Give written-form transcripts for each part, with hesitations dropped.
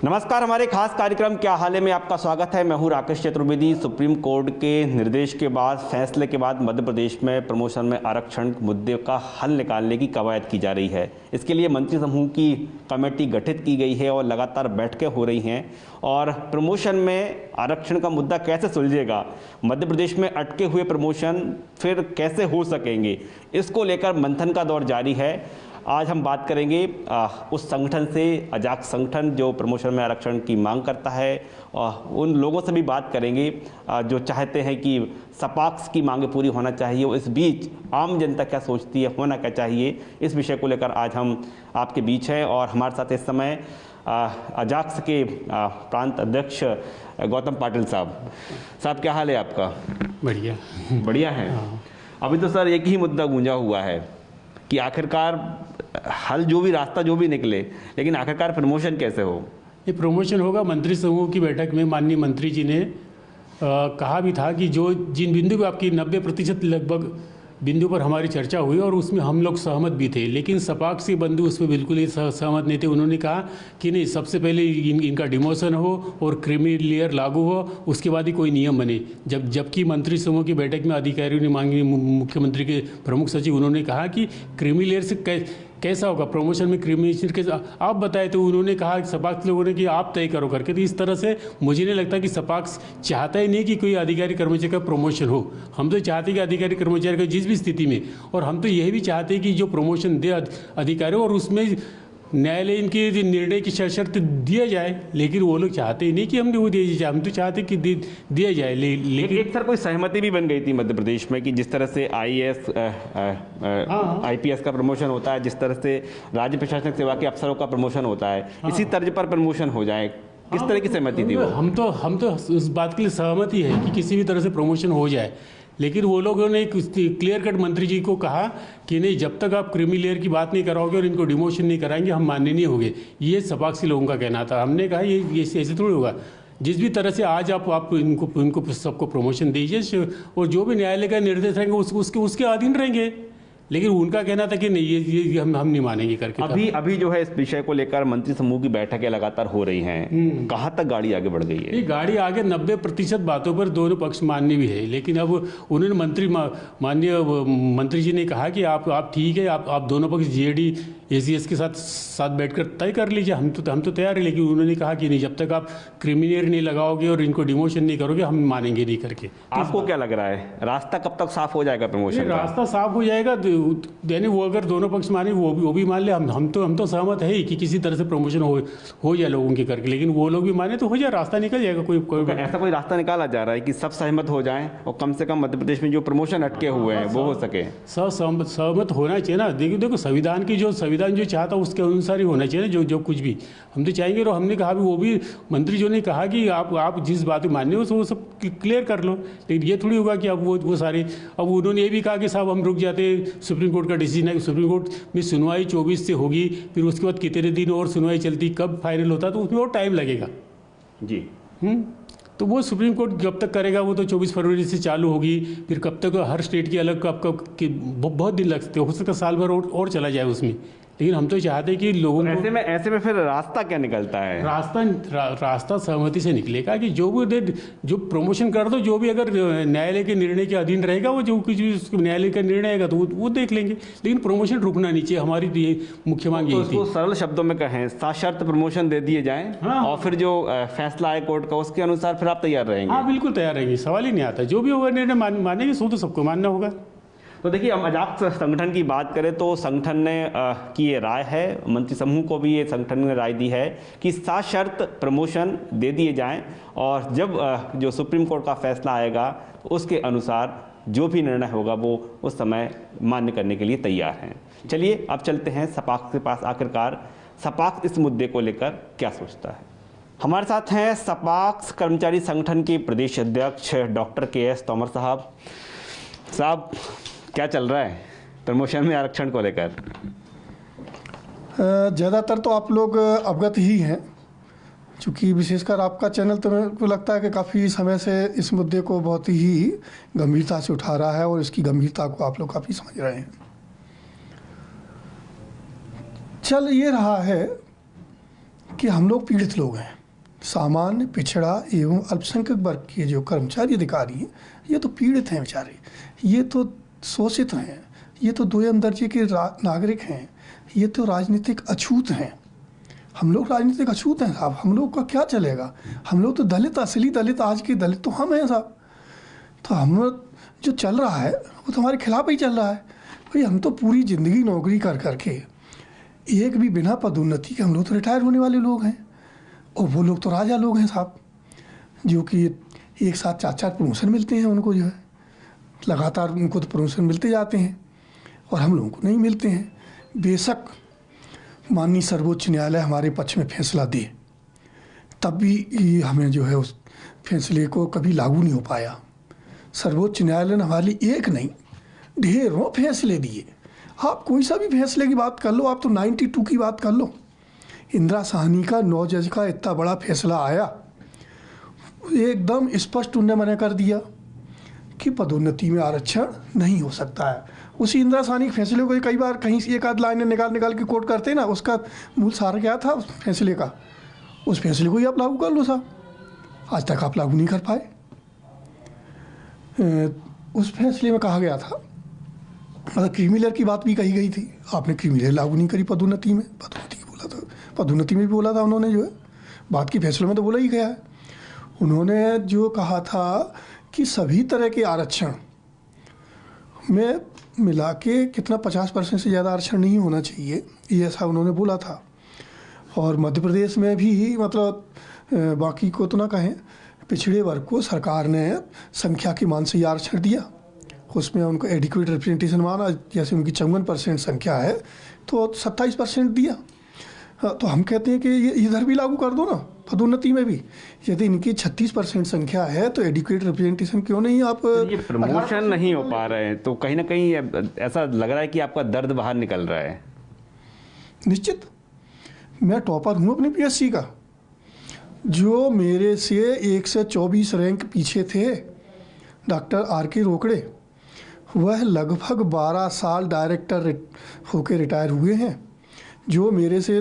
नमस्कार, हमारे खास कार्यक्रम क्या हाल है में आपका स्वागत है। मैं हूं राकेश चतुर्वेदी। सुप्रीम कोर्ट के निर्देश के बाद, फैसले के बाद मध्य प्रदेश में प्रमोशन में आरक्षण मुद्दे का हल निकालने की कवायद की जा रही है। इसके लिए मंत्री समूह की कमेटी गठित की गई है और लगातार बैठकें हो रही हैं। और प्रमोशन में आरक्षण का मुद्दा कैसे सुलझेगा, मध्य प्रदेश में अटके हुए प्रमोशन फिर कैसे हो सकेंगे, इसको लेकर मंथन का दौर जारी है। आज हम बात करेंगे उस संगठन से, अजाक्स संगठन जो प्रमोशन में आरक्षण की मांग करता है, उन लोगों से भी बात करेंगे जो चाहते हैं कि सपाक्स की मांगें पूरी होना चाहिए। और इस बीच आम जनता क्या सोचती है, होना क्या चाहिए, इस विषय को लेकर आज हम आपके बीच हैं। और हमारे साथ इस समय अजाक्स के प्रांत अध्यक्ष गौतम पाटिल साहब, क्या हाल है आपका? बढ़िया है। अभी तो सर एक ही मुद्दा गूंजा हुआ है कि आखिरकार हल जो भी रास्ता जो भी निकले, लेकिन आखिरकार प्रमोशन कैसे हो। ये प्रमोशन होगा। मंत्री समूह की बैठक में माननीय मंत्री जी ने कहा भी था कि जो जिन बिंदु पर आपकी 90% लगभग बिंदु पर हमारी चर्चा हुई और उसमें हम लोग सहमत भी थे, लेकिन सपाक्स के बंधु उसमें बिल्कुल ही सहमत नहीं थे। उन्होंने कहा कि नहीं, सबसे पहले इनका डिमोशन हो और क्रीमी लेयर लागू हो, उसके बाद ही कोई नियम बने। जबकि मंत्री समूह की बैठक में अधिकारियों ने मांगी, मुख्यमंत्री के प्रमुख सचिव, उन्होंने कहा कि क्रीमी लेयर से कैसा होगा प्रमोशन में, क्रीमी कैसे आप बताए। तो उन्होंने कहा सपाक्स लोगों ने कि आप तय करो करके। तो इस तरह से मुझे नहीं लगता कि सपाक्स चाहता ही नहीं कि कोई अधिकारी कर्मचारी का प्रमोशन हो। हम तो चाहते हैं कि अधिकारी कर्मचारी का जिस भी स्थिति में, और हम तो यह भी चाहते हैं कि जो प्रमोशन दे अधिकारी, और उसमें न्यायालय इनके निर्णय की शर्त दिया जाए। लेकिन वो लोग चाहते ही नहीं कि हमने वो दिया जाए, हम तो चाहते कि दिया जाए। लेकिन एक सर कोई सहमति भी बन गई थी मध्य प्रदेश में कि जिस तरह से IAS IPS का प्रमोशन होता है, जिस तरह से राज्य प्रशासनिक सेवा के अफसरों का प्रमोशन होता है, इसी तर्ज पर प्रमोशन हो जाए। किस तरह की सहमति थी वो? हम तो उस बात के लिए सहमत ही है कि किसी भी तरह से प्रमोशन हो जाए। लेकिन वो लोगों ने क्लियर कट मंत्री जी को कहा कि नहीं, जब तक आप क्रीमी लेयर की बात नहीं कराओगे और इनको डिमोशन नहीं कराएंगे, हम मान्य नहीं होंगे। ये सपाक्सी लोगों का कहना था। हमने कहा ये ऐसे थोड़ी होगा। जिस भी तरह से आज आप इनको सबको प्रमोशन दीजिए और जो भी न्यायालय का निर्देश रहेंगे उसके अधीन रहेंगे। लेकिन उनका कहना था कि नहीं, ये हम नहीं मानेंगे करके। अभी जो है इस विषय को लेकर मंत्री समूह की बैठकें लगातार हो रही हैं। कहाँ तक गाड़ी आगे बढ़ गई है? ये गाड़ी आगे 90% बातों पर दोनों पक्ष मान्य भी है। लेकिन अब उन्होंने माननीय मंत्री जी ने कहा कि आप ठीक है, आप दोनों पक्ष GAD ACS के साथ बैठकर तय कर लीजिए, हम तो तैयार है। लेकिन उन्होंने कहा कि नहीं, जब तक आप क्रिमिनल नहीं लगाओगे और इनको डिमोशन नहीं करोगे, हम मानेंगे नहीं करके। आपको क्या लग रहा है, रास्ता कब तक साफ हो जाएगा प्रमोशन का? रास्ता साफ हो जाएगा यानी वो अगर दोनों पक्ष माने वो भी मान ले, हम तो सहमत है ही कि किसी तरह से प्रमोशन हो जाए लोगों के करके। लेकिन वो लोग भी माने तो हो जाए, रास्ता निकल जाएगा। ऐसा कोई रास्ता निकाला जा रहा है कि सब सहमत हो जाएं और कम से कम मध्य प्रदेश में जो प्रमोशन अटके हुए हैं वो हो सके? सहमत होना चाहिए ना। देखो संविधान जो चाहता है उसके अनुसार ही होना चाहिए ना। जो कुछ भी हम तो चाहेंगे। और हमने कहा भी, वो भी मंत्री जो ने कहा कि आप जिस बात में मान्य हो वो सब क्लियर कर लो। लेकिन ये थोड़ी होगा कि अब वो सारे, अब उन्होंने ये भी कहा कि साहब हम रुक जाते, सुप्रीम कोर्ट का डिसीजन है। सुप्रीम कोर्ट में सुनवाई 24 से होगी, फिर उसके बाद कितने दिन और सुनवाई चलती, कब फाइनल होता, तो उसमें और टाइम लगेगा जी। तो वो सुप्रीम कोर्ट कब तक करेगा, वो तो 24 फरवरी से चालू होगी। फिर कब तक हर स्टेट की अलग बहुत दिन लग सकते, हो सकता है साल भर और चला जाए उसमें। लेकिन हम तो चाहते हैं कि लोगों को ऐसे में फिर रास्ता क्या निकलता है? रास्ता सहमति से निकलेगा कि जो प्रमोशन कर दो, जो भी अगर न्यायालय के निर्णय के अधीन रहेगा, वो जो कुछ भी न्यायालय का निर्णय आएगा तो वो देख लेंगे। लेकिन प्रमोशन रुकना नहीं चाहिए, हमारी तो ये मुख्य मांग यही थी। सरल शब्दों में कहें, सशर्त प्रमोशन दे दिए जाएं। हाँ। और फिर जो फैसला आए कोर्ट का उसके अनुसार फिर आप तैयार रहेंगे? हाँ, बिल्कुल तैयार रहेंगे, सवाल ही नहीं आता। जो भी होगा निर्णय मानेंगे, सो तो सबको मानना होगा। तो देखिए, हम अजाक्स संगठन की बात करें तो संगठन ने की ये राय है, मंत्री समूह को भी ये संगठन ने राय दी है कि सशर्त प्रमोशन दे दिए जाएं। और जब जो सुप्रीम कोर्ट का फैसला आएगा उसके अनुसार जो भी निर्णय होगा वो उस समय मान्य करने के लिए तैयार हैं। चलिए अब चलते हैं सपाक्स के पास। आखिरकार सपाक्स इस मुद्दे को लेकर क्या सोचता है। हमारे साथ हैं सपाक्स कर्मचारी संगठन के प्रदेश अध्यक्ष डॉक्टर KS तोमर साहब, क्या चल रहा है प्रमोशन में आरक्षण को लेकर? ज़्यादातर तो आप लोग अवगत ही हैं, चूँकि विशेषकर आपका चैनल तो मेरे को लगता है कि काफ़ी समय से इस मुद्दे को बहुत ही गंभीरता से उठा रहा है और इसकी गंभीरता को आप लोग काफ़ी समझ रहे हैं। चल ये रहा है कि हम लोग पीड़ित लोग हैं। सामान्य, पिछड़ा एवं अल्पसंख्यक वर्ग के जो कर्मचारी अधिकारी हैं, ये तो पीड़ित हैं बेचारे, ये तो शोषित हैं, ये तो दोयम दर्जे के नागरिक हैं, ये तो राजनीतिक अछूत हैं। हम लोग राजनीतिक अछूत हैं साहब, हम लोग का क्या चलेगा? हम लोग तो दलित, असली दलित, आज के दलित तो हम हैं साहब। तो हम जो चल रहा है वो तो हमारे खिलाफ ही चल रहा है। भाई हम तो पूरी ज़िंदगी नौकरी कर करके एक भी बिना पदोन्नति के हम लोग तो रिटायर होने वाले लोग हैं, और वो लोग तो राजा लोग हैं साहब, जो कि एक साथ 4-4 प्रमोशन मिलते हैं उनको, जो है लगातार उनको तो प्रमोशन मिलते जाते हैं और हम लोगों को नहीं मिलते हैं। बेशक माननीय सर्वोच्च न्यायालय हमारे पक्ष में फैसला दे, तब भी हमें जो है उस फैसले को कभी लागू नहीं हो पाया। सर्वोच्च न्यायालय ने हमारे लिए एक नहीं ढेरों फैसले दिए। आप कोई सा भी फैसले की बात कर लो, आप तो 92 की बात कर लो, इंदिरा साहनी का 9 जज का इतना बड़ा फैसला आया, एकदम स्पष्ट उन्होंने मना कर दिया कि पदोन्नति में आरक्षण नहीं हो सकता है। उसी इंदिरा साहनी के फैसले को कई बार कहीं से एक आध लाइन निकाल के कोट करते ना, उसका मूल सार क्या था उस फैसले का, उस फैसले को ही आप लागू कर लो साहब। आज तक आप लागू नहीं कर पाए। उस फैसले में कहा गया था, मतलब क्रीमिलेयर की बात भी कही गई थी, आपने क्रीमिलेयर लागू नहीं करी पदोन्नति में, पदोन्नति में भी बोला था उन्होंने, जो है बात की फैसले में तो बोला ही गया है। उन्होंने जो कहा था कि सभी तरह के आरक्षण में मिला के कितना 50% से ज़्यादा आरक्षण नहीं होना चाहिए, ये ऐसा उन्होंने बोला था। और मध्य प्रदेश में भी मतलब बाकी को तो ना कहें, पिछड़े वर्ग को सरकार ने संख्या के मान से ही आरक्षण दिया, उसमें उनको एडिक्वेट रिप्रेजेंटेशन माना, जैसे उनकी 54% संख्या है तो 27% दिया। तो हम कहते हैं कि ये इधर भी लागू कर दो ना, पदोन्नति में भी। यदि इनकी 36% संख्या है तो एडिक्वेट रिप्रेजेंटेशन क्यों नहीं आप ये प्रमोशन नहीं हो पा रहे हैं, तो कहीं ना कहीं ऐसा लग रहा है कि आपका दर्द बाहर निकल रहा है। निश्चित, मैं टॉपर हूँ अपनी पीएससी का। जो मेरे से 124 रैंक पीछे थे, डॉक्टर R.K. रोकड़े, वह लगभग 12 साल डायरेक्टर होकर रिटायर हुए हैं। जो मेरे से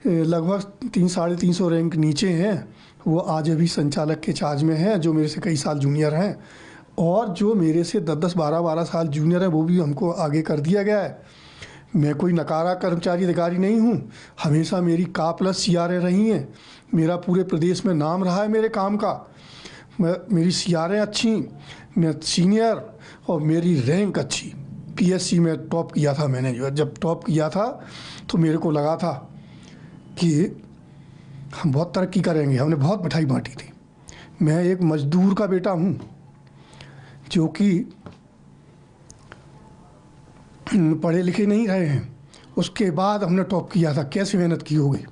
लगभग 300-350 रैंक नीचे हैं, वो आज अभी संचालक के चार्ज में हैं, जो मेरे से कई साल जूनियर हैं। और जो मेरे से 10-10, 12-12 साल जूनियर हैं, वो भी हमको आगे कर दिया गया है। मैं कोई नकारा कर्मचारी अधिकारी नहीं हूँ, हमेशा मेरी K+ CRA रही हैं। मेरा पूरे प्रदेश में नाम रहा है मेरे काम का, मेरी CRA अच्छी, मैं सीनियर, और मेरी रैंक अच्छी। पीएससी में टॉप किया था मैंने, जो जब टॉप किया था तो मेरे को लगा था कि हम बहुत तरक्की करेंगे, हमने बहुत मिठाई बांटी थी। मैं एक मजदूर का बेटा हूँ, जो कि पढ़े लिखे नहीं रहे हैं, उसके बाद हमने टॉप किया था। कैसे मेहनत की होगी,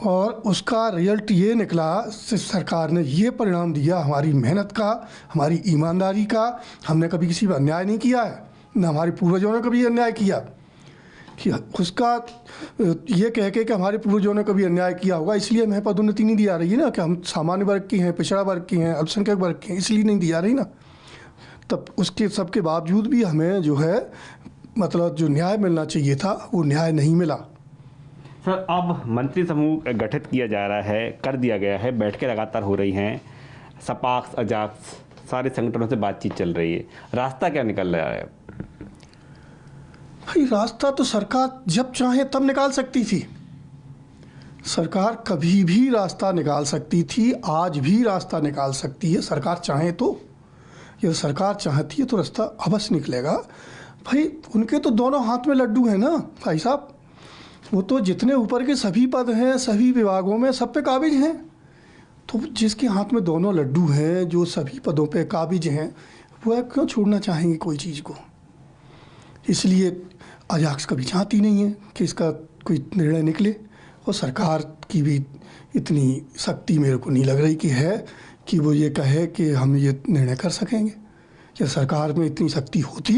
और उसका रिजल्ट ये निकला, सरकार ने ये परिणाम दिया हमारी मेहनत का, हमारी ईमानदारी का। हमने कभी किसी पर अन्याय नहीं किया है, न हमारे पूर्वजों ने कभी अन्याय किया। कि उसका ये कह के कि हमारे पूर्वजों ने कभी अन्याय किया होगा इसलिए हमें पदोन्नति नहीं दी जा रही है ना, कि हम सामान्य वर्ग की हैं, पिछड़ा वर्ग की हैं, अल्पसंख्यक वर्ग की हैं, इसलिए नहीं दी जा रही ना। तब उसके सबके बावजूद भी हमें जो है मतलब जो न्याय मिलना चाहिए था वो न्याय नहीं मिला। सर, अब मंत्री समूह गठित किया जा रहा है, कर दिया गया है, बैठकें लगातार हो रही हैं, सपाक्स अजाक्स सारे संगठनों से बातचीत चल रही है, रास्ता क्या निकल रहा है? भाई रास्ता तो सरकार जब चाहे तब निकाल सकती थी, सरकार कभी भी रास्ता निकाल सकती थी, आज भी रास्ता निकाल सकती है सरकार चाहे तो। यदि सरकार चाहती है तो रास्ता अवश्य निकलेगा। भाई उनके तो दोनों हाथ में लड्डू हैं ना भाई साहब, वो तो जितने ऊपर के सभी पद हैं सभी विभागों में सब पे काबिज हैं। तो जिसके हाथ में दोनों लड्डू हैं, जो सभी पदों पे काबिज हैं, वह क्यों छोड़ना चाहेंगे कोई चीज़ को? इसलिए अजाक्स कभी चाहती नहीं है कि इसका कोई निर्णय निकले, और सरकार की भी इतनी शक्ति मेरे को नहीं लग रही कि है कि वो ये कहे कि हम ये निर्णय कर सकेंगे। यदि सरकार में इतनी शक्ति होती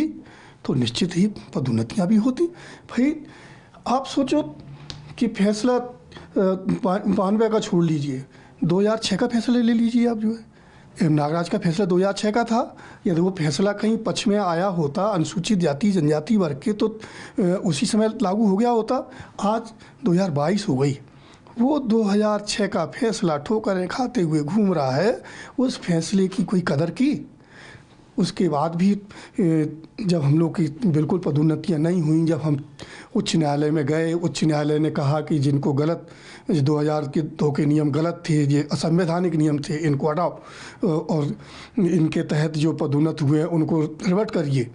तो निश्चित ही पदोन्नतियाँ भी होती। भाई आप सोचो कि फैसला 92 का छोड़ लीजिए, 2006 का फैसला ले लीजिए आप, जो है नागराज का फैसला 2006 का था। यदि वो फैसला कहीं पक्ष में आया होता अनुसूचित जाति जनजाति वर्ग के तो उसी समय लागू हो गया होता। आज 2022 हो गई, वो 2006 का फैसला ठोकरें खाते हुए घूम रहा है। उस फैसले की कोई कदर की? उसके बाद भी जब हम लोग की बिल्कुल पदोन्नतियाँ नहीं हुई, जब हम उच्च न्यायालय में गए, उच्च न्यायालय ने कहा कि जिनको गलत 2002 के नियम गलत थे, ये असंवैधानिक नियम थे, इनको हटाओ और इनके तहत जो पदोन्नत हुए हैं उनको रिवर्ट करिए।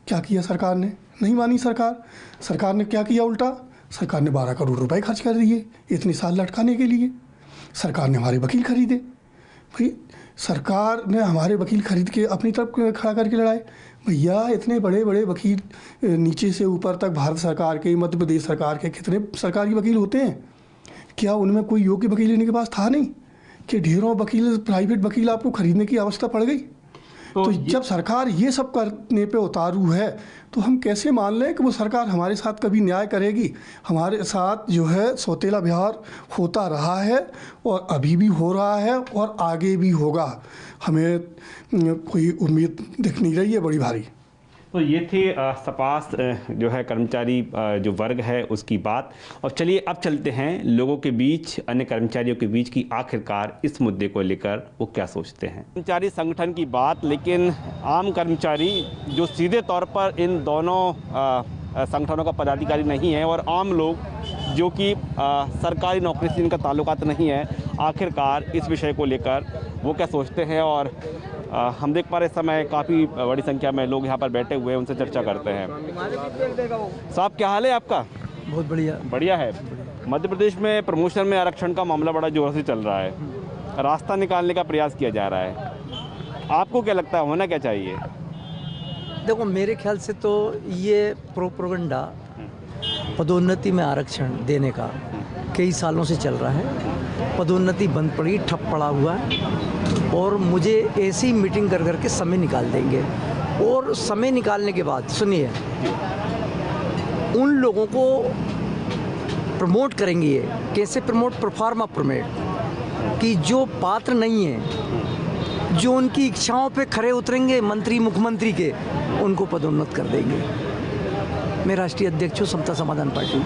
क्या किया सरकार ने? नहीं मानी सरकार। सरकार ने क्या किया उल्टा? सरकार ने 12 करोड़ रुपए खर्च कर दिए इतने साल लटकाने के लिए। सरकार ने हमारे वकील खरीदे। भाई सरकार ने हमारे वकील खरीद के अपनी तरफ खड़ा करके लड़ाए। भैया इतने बड़े बड़े वकील नीचे से ऊपर तक भारत सरकार के, मध्य प्रदेश सरकार के कितने सरकारी वकील होते हैं? क्या उनमें कोई योग्य वकील इनके पास था नहीं कि ढेरों वकील, प्राइवेट वकील आपको खरीदने की आवश्यकता पड़ गई? तो जब सरकार ये सब करने पे उतारू है तो हम कैसे मान लें कि वो सरकार हमारे साथ कभी न्याय करेगी? हमारे साथ जो है सौतेला व्यवहार होता रहा है और अभी भी हो रहा है और आगे भी होगा। हमें कोई उम्मीद दिख नहीं रही है बड़ी भारी। तो ये थे सपास जो है कर्मचारी जो वर्ग है उसकी बात। और चलिए अब चलते हैं लोगों के बीच, अन्य कर्मचारियों के बीच की आखिरकार इस मुद्दे को लेकर वो क्या सोचते हैं। कर्मचारी संगठन की बात, लेकिन आम कर्मचारी जो सीधे तौर पर इन दोनों संगठनों का पदाधिकारी नहीं है और आम लोग जो कि सरकारी नौकरी से इनका ताल्लुकात नहीं है, आखिरकार इस विषय को लेकर वो क्या सोचते हैं। और हम देख पा रहे इस समय काफ़ी बड़ी संख्या में लोग यहाँ पर बैठे हुए हैं, उनसे चर्चा करते हैं। साहब क्या हाल है आपका? बहुत बढ़िया। बढ़िया है। मध्य प्रदेश में प्रमोशन में आरक्षण का मामला बड़ा जोर से चल रहा है, रास्ता निकालने का प्रयास किया जा रहा है। आपको क्या लगता है होना क्या चाहिए? देखो मेरे ख्याल से तो ये प्रोपेगेंडा पदोन्नति में आरक्षण देने का कई सालों से चल रहा है। पदोन्नति बंद पड़ी, ठप पड़ा हुआ है और मुझे ऐसी मीटिंग कर करके समय निकाल देंगे। और समय निकालने के बाद सुनिए, उन लोगों को प्रमोट करेंगे। ये कैसे प्रमोट? प्रोफार्मा प्रमोट कि जो पात्र नहीं है, जो उनकी इच्छाओं पे खरे उतरेंगे मंत्री मुख्यमंत्री के, उनको पदोन्नत कर देंगे। मैं राष्ट्रीय अध्यक्ष हूँ समता समाधान पार्टी।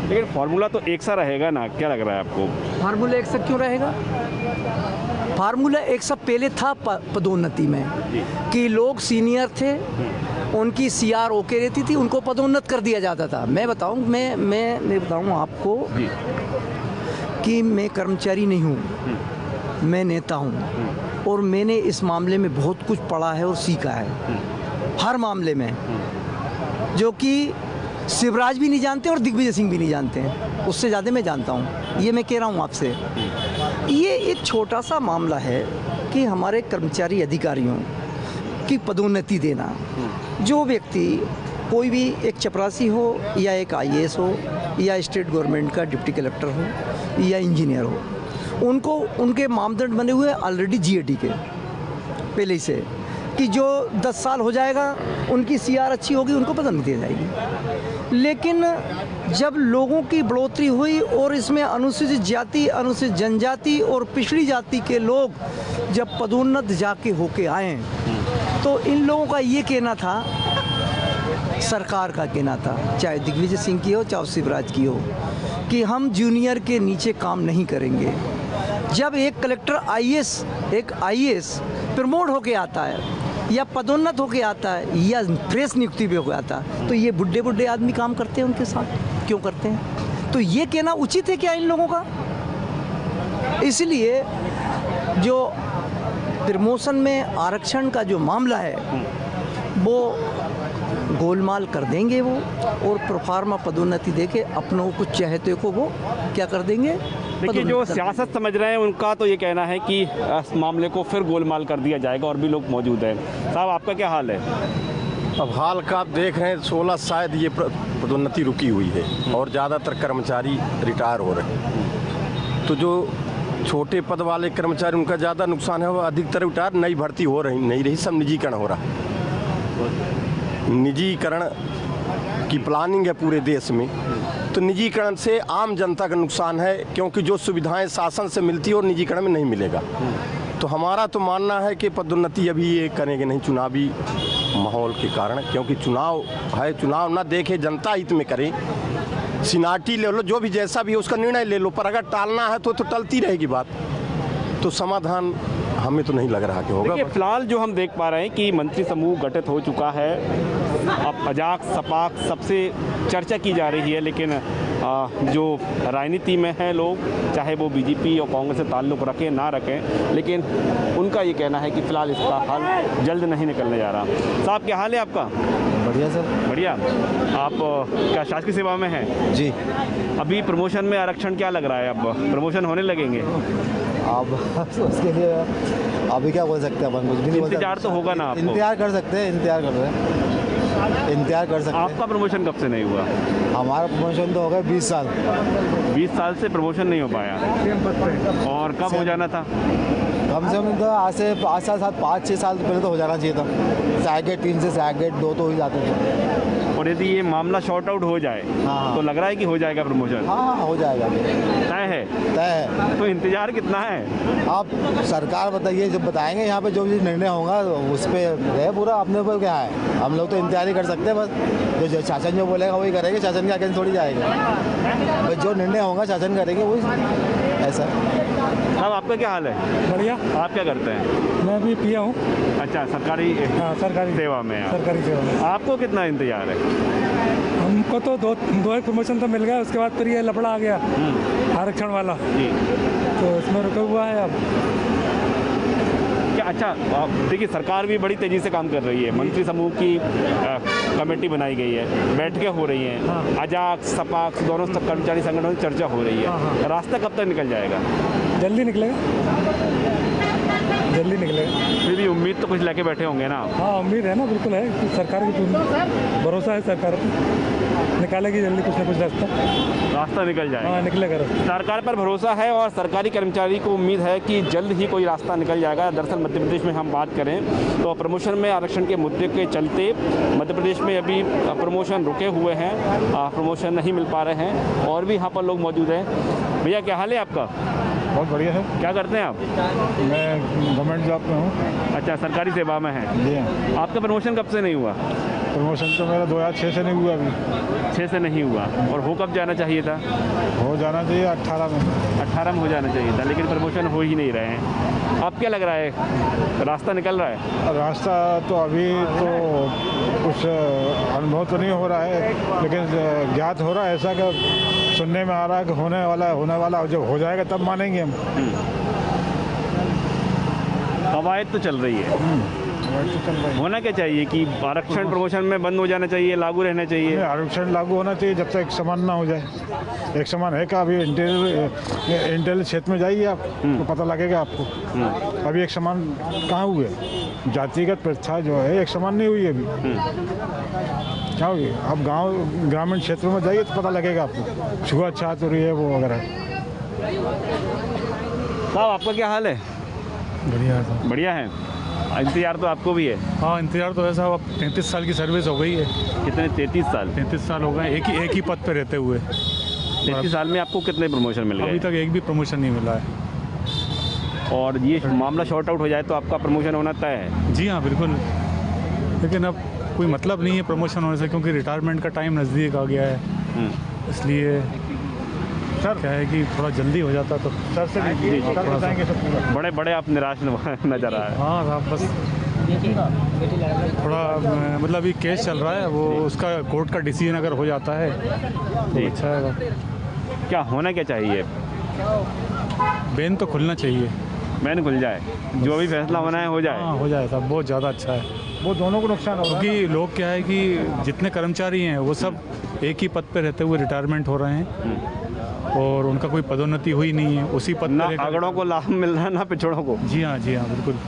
लेकिन फार्मूला तो एक सा रहेगा ना, क्या लग रहा है आपको? फार्मूला एक सा क्यों रहेगा? फार्मूला एक सा पहले था पदोन्नति में कि लोग सीनियर थे, उनकी CR ओके रहती थी, उनको पदोन्नत कर दिया जाता था। मैं बताऊं, मैं बताऊं आपको कि मैं कर्मचारी नहीं हूं, मैं नेता हूं और मैंने इस मामले में बहुत कुछ पढ़ा है और सीखा है, हर मामले में, जो कि शिवराज भी नहीं जानते और दिग्विजय सिंह भी नहीं जानते हैं, उससे ज़्यादा मैं जानता हूँ। ये मैं कह रहा हूँ आपसे। ये एक छोटा सा मामला है कि हमारे कर्मचारी अधिकारियों की पदोन्नति देना। जो व्यक्ति, कोई भी एक चपरासी हो या एक IAS हो या स्टेट गवर्नमेंट का डिप्टी कलेक्टर हो या इंजीनियर हो, उनको उनके मापदंड बने हुए ऑलरेडी GAT के पहले ही से कि जो 10 साल हो जाएगा उनकी CR अच्छी होगी, उनको पदोन्नति दी जाएगी। लेकिन जब लोगों की बढ़ोतरी हुई और इसमें अनुसूचित जाति, अनुसूचित जनजाति और पिछड़ी जाति के लोग जब पदोन्नत जाके होके आए, तो इन लोगों का ये कहना था, सरकार का कहना था, चाहे दिग्विजय सिंह की हो चाहे शिवराज की हो, कि हम जूनियर के नीचे काम नहीं करेंगे। जब एक कलेक्टर एक IAS प्रमोट होके आता है या पदोन्नत होके आता है या फ्रेश नियुक्ति भी होके आता है, तो ये बुढ़े आदमी काम करते हैं उनके साथ, क्यों करते हैं? तो ये कहना उचित है क्या इन लोगों का? इसलिए जो प्रमोशन में आरक्षण का जो मामला है वो गोलमाल कर देंगे वो, और प्रोफार्मा पदोन्नति देके अपनों को चाहते को वो क्या कर देंगे? देखिए, जो सियासत समझ रहे हैं उनका तो ये कहना है कि इस मामले को फिर गोलमाल कर दिया जाएगा। और भी लोग मौजूद हैं। साहब आपका क्या हाल है? अब हाल का आप देख रहे हैं, 16 शायद ये पदोन्नति रुकी हुई है और ज़्यादातर कर्मचारी रिटायर हो रहे हैं। तो जो छोटे पद वाले कर्मचारी, उनका ज़्यादा नुकसान है। वो अधिकतर रिटायर, नई भर्ती हो रही नहीं रही, सब निजीकरण हो रहा है। निजीकरण की प्लानिंग है पूरे देश में, तो निजीकरण से आम जनता का नुकसान है, क्योंकि जो सुविधाएं शासन से मिलती है और निजीकरण में नहीं मिलेगा। तो हमारा तो मानना है कि पदोन्नति अभी ये करेंगे नहीं चुनावी माहौल के कारण, क्योंकि चुनाव है, चुनाव ना देखे जनता हित में करें, सीनाटी ले लो, जो भी जैसा भी है उसका निर्णय ले लो, पर अगर टालना है तो टलती रहेगी बात, तो समाधान हमें तो नहीं लग रहा कि होगा। देखिए फिलहाल जो हम देख पा रहे हैं कि मंत्री समूह गठित हो चुका है। अब अजाक सपाक सबसे चर्चा की जा रही है, लेकिन जो राजनीति में हैं लोग, चाहे वो बीजेपी और कांग्रेस से ताल्लुक़ रखें ना रखें, लेकिन उनका ये कहना है कि फ़िलहाल इसका हल जल्द नहीं निकलने जा रहा। साहब क्या हाल है आपका? बढ़िया सर। बढ़िया। आप क्या शासकीय सेवा में हैं? जी। अभी प्रमोशन में आरक्षण क्या लग रहा है? अब प्रमोशन होने लगेंगे? अब उसके लिए अभी क्या बोल सकते हैं अपन, कुछ भी नहीं बोल सकते। इंतजार तो होगा ना आपको? इंतजार कर सकते हैं, इंतजार कर रहे हैं, इंतजार कर सकते हैं। आपका प्रमोशन कब से नहीं हुआ? हमारा प्रमोशन तो हो गया 20 साल। 20 साल से प्रमोशन नहीं हो पाया। और कब हो जाना था? कम से कम तो आज से 5 साल 5-6 साल पहले तो हो जाना चाहिए था। सैगेट 3 से सैगेट 2 तो हो ही जाते थे। और यदि ये मामला शॉर्ट आउट हो जाए तो लग रहा है कि हो जाएगा प्रमोशन? हाँ, हो जाएगा। तय है? तय है। तो इंतजार कितना है? आप सरकार बताइए, जब बताएंगे यहाँ पे जो भी निर्णय होगा उस पर है पूरा, अपने ऊपर क्या है, हम लोग तो इंतजार ही कर सकते हैं बस। जो शासन जो बोलेगा वही करेंगे, शासन के आगे थोड़ी जाएगा, बस जो निर्णय होगा शासन करेंगे वही। ऐसा। साहब आपका क्या हाल है? बढ़िया। आप क्या करते हैं? मैं भी पिया हूँ। अच्छा, सरकारी? हाँ, सरकारी सेवा में आप। सरकारी सेवा में। आपको कितना इंतजार है? हमको तो दो एक प्रमोशन तो मिल गया, उसके बाद फिर ये लफड़ा आ गया आरक्षण वाला, जी। तो इसमें रुका हुआ है अब। क्या अच्छा, देखिए सरकार भी बड़ी तेज़ी से काम कर रही है। मंत्री समूह की कमेटी बनाई गई है, बैठकें हो रही हैं। हाँ। अजाक सपाक दोनों कर्मचारी संगठनों से चर्चा हो रही है। हाँ। रास्ता कब तक निकल जाएगा? जल्दी निकलेगा, जल्दी निकलेगा। फिर भी उम्मीद तो कुछ लेके बैठे होंगे ना? हाँ, उम्मीद है ना, बिल्कुल है कि सरकार की भरोसा है, सरकार पर निकालेगी जल्दी कुछ ना कुछ रास्ता निकल जाएगा। हाँ, निकलेगा रास्ता। सरकार पर भरोसा है और सरकारी कर्मचारी को उम्मीद है कि जल्द ही कोई रास्ता निकल जाएगा। दरअसल मध्य प्रदेश में हम बात करें तो प्रमोशन में आरक्षण के मुद्दे के चलते मध्य प्रदेश में अभी प्रमोशन रुके हुए हैं, प्रमोशन नहीं मिल पा रहे हैं। और भी यहाँ पर लोग मौजूद हैं। भैया क्या हाल है आपका? बहुत बढ़िया है। क्या करते हैं आप? मैं गवर्नमेंट जॉब में हूँ। अच्छा, सरकारी सेवा में हैं। जी हाँ। आपका प्रमोशन कब से नहीं हुआ? प्रमोशन तो मेरा 2006 से नहीं हुआ अभी। 6 से नहीं हुआ। और हो कब जाना चाहिए था? हो जाना चाहिए 18 में। 18 में हो जाना चाहिए था, लेकिन प्रमोशन हो ही नहीं रहे हैं। अब क्या लग रहा है, रास्ता निकल रहा है? रास्ता तो अभी तो कुछ अनुभव तो नहीं हो रहा है, लेकिन ज्ञात हो रहा है, ऐसा कि सुनने में आ रहा है कि होने वाला जब हो जाएगा तब मानेंगे हम। कवायद तो चल रही है। तो चल रही है। होना क्या चाहिए कि आरक्षण प्रमोशन में बंद हो जाना चाहिए, लागू रहना चाहिए? आरक्षण लागू होना चाहिए जब तक एक समान ना हो जाए। एक समान है क्या? अभी इंटेल क्षेत्र में जाइए आप तो पता लगेगा आपको। अभी एक समान कहाँ हुए? जातिगत प्रथा जो है एक समान नहीं हुई अभी। क्या हुई? आप ग्रामीण क्षेत्रों में जाइए तो पता लगेगा आपको, छुआछूत हो रही है वो वगैरह। साहब आपका क्या हाल है? बढ़िया है। बढ़िया है। इंतजार तो आपको भी है? हाँ, इंतजार तो है साहब। अब 33 साल की सर्विस हो गई है। कितने? 33 साल? 33 साल हो गए एक ही पद पे रहते हुए। 33 साल में आपको कितने प्रमोशन मिल गए? अभी तक एक भी प्रमोशन नहीं मिला है। और ये मामला शॉर्ट आउट हो जाए तो आपका प्रमोशन होना तय है? जी हाँ, बिल्कुल। लेकिन अब कोई मतलब नहीं है प्रमोशन होने से, क्योंकि रिटायरमेंट का टाइम नज़दीक आ गया है। इसलिए सर क्या है कि थोड़ा जल्दी हो जाता तो सर से बताएंगे सब पूरा। बड़े बड़े आप निराश नजर आ रहे हैं। हाँ साहब, बस थोड़ा मतलब अभी केस चल रहा है, वो उसका कोर्ट का डिसीजन अगर हो जाता है तो अच्छा है। क्या होना क्या चाहिए? बेन तो खुलना चाहिए। बैन खुल जाए, जो भी फैसला होना है हो जाए। हाँ, हो जाए साहब, बहुत ज़्यादा अच्छा है। वो दोनों को नुकसान होगा, क्योंकि लोग क्या है कि जितने कर्मचारी हैं वो सब एक ही पद पे रहते हुए रिटायरमेंट हो रहे हैं और उनका कोई पदोन्नति हुई नहीं है उसी पद ना पे। आगड़ों को लाभ मिल रहा है ना पिछड़ों को। जी हाँ, बिल्कुल।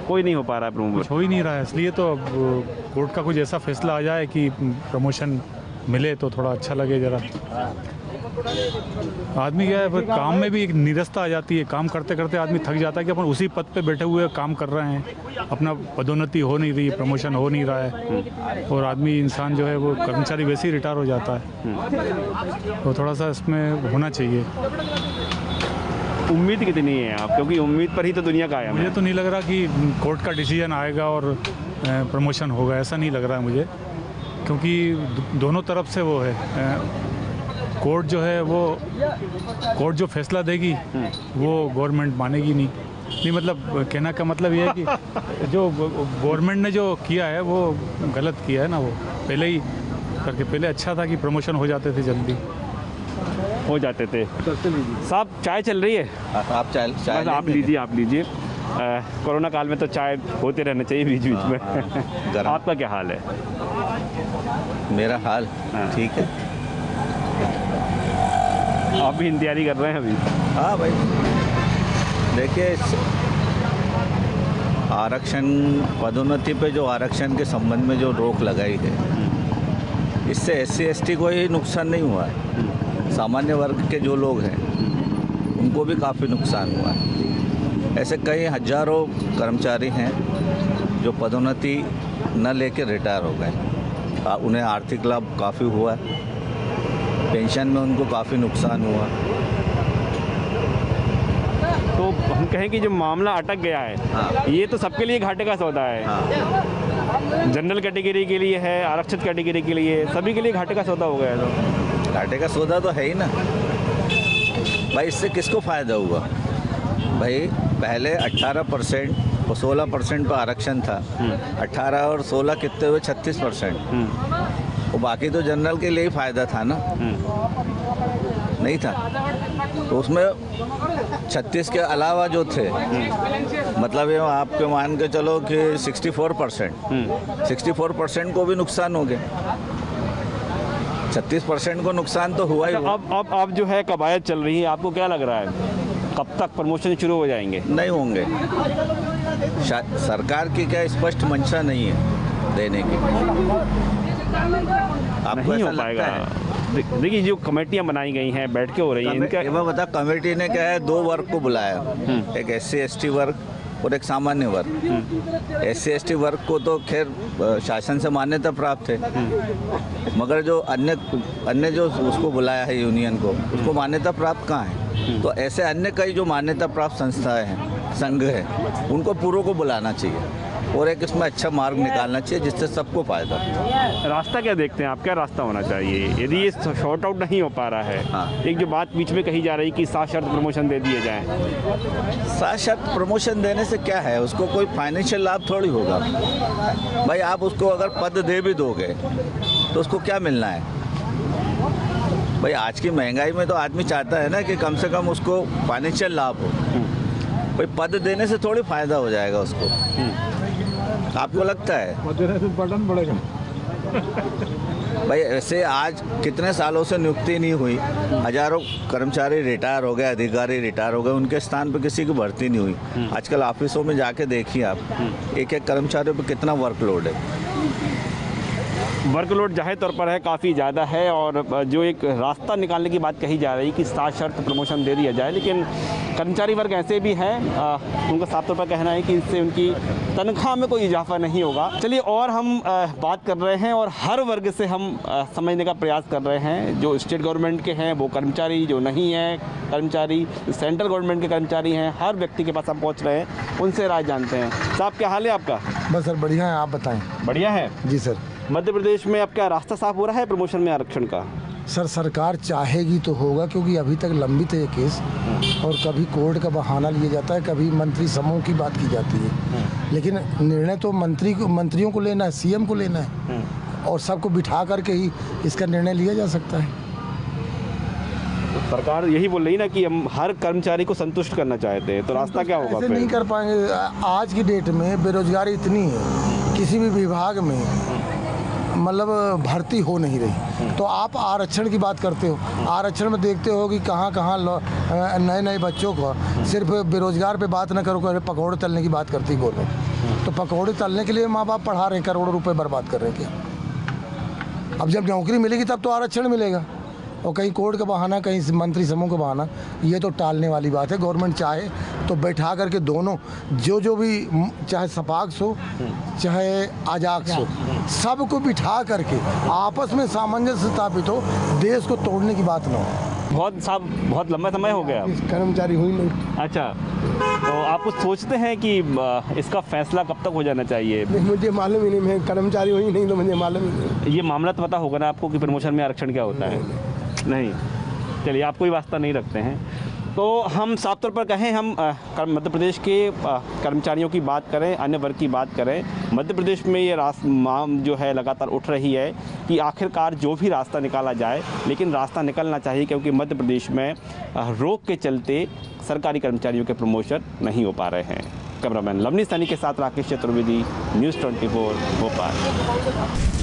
कोई नहीं हो पा रहा है प्रमोशन। कुछ हो ही नहीं रहा है, इसलिए तो अब कोर्ट का कुछ ऐसा फैसला आ जाए कि प्रमोशन मिले तो थोड़ा अच्छा लगे ज़रा। आदमी क्या है, फिर काम में भी एक निरस्ता आ जाती है। काम करते करते आदमी थक जाता है कि अपन उसी पद पे बैठे हुए काम कर रहे हैं, अपना पदोन्नति हो नहीं रही, प्रमोशन हो नहीं रहा है, और आदमी इंसान जो है वो कर्मचारी वैसे ही रिटायर हो जाता है। तो थोड़ा सा इसमें होना चाहिए। उम्मीद कितनी है आप, क्योंकि उम्मीद पर ही तो दुनिया कायम है। मुझे तो नहीं लग रहा कि कोर्ट का डिसीजन आएगा और प्रमोशन होगा, ऐसा नहीं लग रहा है मुझे, क्योंकि दोनों तरफ से वो है। कोर्ट जो है वो कोर्ट जो फैसला देगी वो गवर्नमेंट मानेगी नहीं, मतलब कहना का मतलब ये है कि जो गवर्नमेंट ने जो किया है वो गलत किया है ना, वो पहले ही करके पहले अच्छा था कि प्रमोशन हो जाते थे, जल्दी हो जाते थे। साहब चाय चल रही है? आप चाय आप लीजिए। कोरोना काल में तो चाय होते रहना चाहिए बीच बीच में। आपका क्या हाल है? मेरा हाल ठीक है। आप भी तैयारी कर रहे हैं अभी? हाँ भाई, देखिए आरक्षण पदोन्नति पे जो आरक्षण के संबंध में जो रोक लगाई है, इससे SC ST को ही नुकसान नहीं हुआ है, सामान्य वर्ग के जो लोग हैं उनको भी काफ़ी नुकसान हुआ है। ऐसे कई हजारों कर्मचारी हैं जो पदोन्नति न लेकर रिटायर हो गए, उन्हें आर्थिक लाभ काफ़ी हुआ है, पेंशन में उनको काफ़ी नुकसान हुआ। तो हम कहें कि जो मामला अटक गया है, ये तो सबके लिए घाटे का सौदा है। जनरल कैटेगरी के लिए है, आरक्षित कैटेगरी के लिए, सभी के लिए घाटे का सौदा हो गया। तो घाटे का सौदा तो है ही ना भाई। इससे किसको फ़ायदा हुआ भाई? पहले 18% और 16% पर आरक्षण था। 18 और 16 कितने हुए? 36%। और बाकी तो जनरल के लिए ही फ़ायदा था ना, नहीं था? तो उसमें 36 के अलावा जो थे, मतलब ये आपके मान के चलो कि 64% को भी नुकसान हो गया। 36% को नुकसान तो हुआ ही। अब जो है कवायद चल रही है, आपको क्या लग रहा है कब तक प्रमोशन शुरू हो जाएंगे? नहीं होंगे। सरकार की क्या स्पष्ट मंशा नहीं है देने की, आपको नहीं हो पाएगा। देखिए जो कमेटियां बनाई गई हैं, बैठ के हो रही हैं, इनका मैं बता, कमेटी ने क्या है, 2 वर्ग को बुलाया, एक SC ST वर्ग और एक सामान्य वर्ग। SC ST वर्ग को तो खैर शासन से मान्यता प्राप्त है, मगर जो अन्य जो उसको बुलाया है यूनियन को, उसको मान्यता प्राप्त कहाँ है? तो ऐसे अन्य कई जो मान्यता प्राप्त संस्थाएं हैं, संघ है, उनको पूरों को बुलाना चाहिए और एक इसमें अच्छा मार्ग निकालना चाहिए जिससे सबको फायदा। रास्ता क्या देखते हैं आप, क्या रास्ता होना चाहिए यदि ये शॉर्ट आउट नहीं हो पा रहा है? हाँ। एक जो बात बीच में कही जा रही कि 7 शर्त प्रमोशन दे दिए जाएं। 7 शर्त प्रमोशन देने से क्या है? उसको कोई फाइनेंशियल लाभ थोड़ी होगा भाई। आप उसको अगर पद दे भी दोगे तो उसको क्या मिलना है भाई? आज की महंगाई में तो आदमी चाहता है ना कि कम से कम उसको फाइनेंशियल लाभ हो भाई। पद देने से थोड़ी फायदा हो जाएगा उसको, आपको लगता है? बटन पड़ेगा भाई ऐसे आज कितने सालों से नियुक्ति नहीं हुई, हजारों कर्मचारी रिटायर हो गए, अधिकारी रिटायर हो गए, उनके स्थान पर किसी की भर्ती नहीं हुई। आजकल ऑफिसों में जाके देखिए आप, एक कर्मचारियों पर कितना वर्कलोड है। वर्कलोड जाहिर तौर पर है, काफ़ी ज़्यादा है, और जो एक रास्ता निकालने की बात कही जा रही है कि 7 शर्त प्रमोशन दे दिया जाए, लेकिन कर्मचारी वर्ग ऐसे भी हैं, उनका साफ तौर पर कहना है कि इससे उनकी तनख्वाह में कोई इजाफा नहीं होगा। चलिए और हम बात कर रहे हैं और हर वर्ग से हम समझने का प्रयास कर रहे हैं। जो स्टेट गवर्नमेंट के हैं वो कर्मचारी, जो नहीं हैं कर्मचारी, सेंट्रल गवर्नमेंट के कर्मचारी हैं, हर व्यक्ति के पास हम पहुँच रहे हैं, उनसे राय जानते हैं। साहब क्या हाल है आपका? बस सर बढ़िया है, आप बताएं। बढ़िया है जी सर। मध्य प्रदेश में अब क्या रास्ता साफ हो रहा है प्रमोशन में आरक्षण का? सर सरकार चाहेगी तो होगा, क्योंकि अभी तक लंबित है ये केस, और कभी कोर्ट का बहाना लिया जाता है, कभी मंत्री समूह की बात की जाती है, लेकिन निर्णय तो मंत्रियों को लेना है, CM को लेना है, और सबको बिठा करके ही इसका निर्णय लिया जा सकता है। सरकार यही बोल रही ना कि हम हर कर्मचारी को संतुष्ट करना चाहते हैं, तो रास्ता क्या होगा? ऐसे नहीं कर पाएंगे। आज की डेट में बेरोजगारी इतनी है, किसी भी विभाग में मतलब भर्ती हो नहीं रही, तो आप आरक्षण की बात करते हो। आरक्षण में देखते हो कि कहाँ नए बच्चों को सिर्फ बेरोजगार पे बात न करो, पकौड़े तलने की बात करती गवर्नमेंट। तो पकौड़े तलने के लिए माँ बाप पढ़ा रहे हैं, करोड़ों रुपए बर्बाद कर रहे हैं क्या? अब जब नौकरी मिलेगी तब तो आरक्षण मिलेगा, और कहीं कोर्ट का बहाना, कहीं मंत्री समूह का बहाना, ये तो टालने वाली बात है। गवर्नमेंट चाहे तो बैठा करके दोनों जो भी, चाहे सपाक्स हो चाहे अजाक्स हो, सबको बिठा करके आपस में सामंजस्य स्थापित हो, देश को तोड़ने की बात ना हो। बहुत लंबा समय हो गया। कर्मचारी हुई नहीं। अच्छा, तो आप कुछ सोचते हैं कि इसका फैसला कब तक हो जाना चाहिए? मुझे मालूम ही नहीं, मैं कर्मचारी हुई नहीं तो मुझे मालूम ही नहीं। ये मामला तो पता होगा ना आपको कि प्रमोशन में आरक्षण क्या होता है? नहीं, चलिए आप कोई वास्ता नहीं रखते हैं। तो हम साफ तौर पर कहें, हम मध्य प्रदेश के कर्मचारियों की बात करें, अन्य वर्ग की बात करें, मध्य प्रदेश में ये मांग जो है लगातार उठ रही है कि आखिरकार जो भी रास्ता निकाला जाए, लेकिन रास्ता निकलना चाहिए, क्योंकि मध्य प्रदेश में रोक के चलते सरकारी कर्मचारियों के प्रमोशन नहीं हो पा रहे हैं। कैमरामैन लवनी सैनी के साथ राकेश चतुर्वेदी, न्यूज़ 24 भोपाल।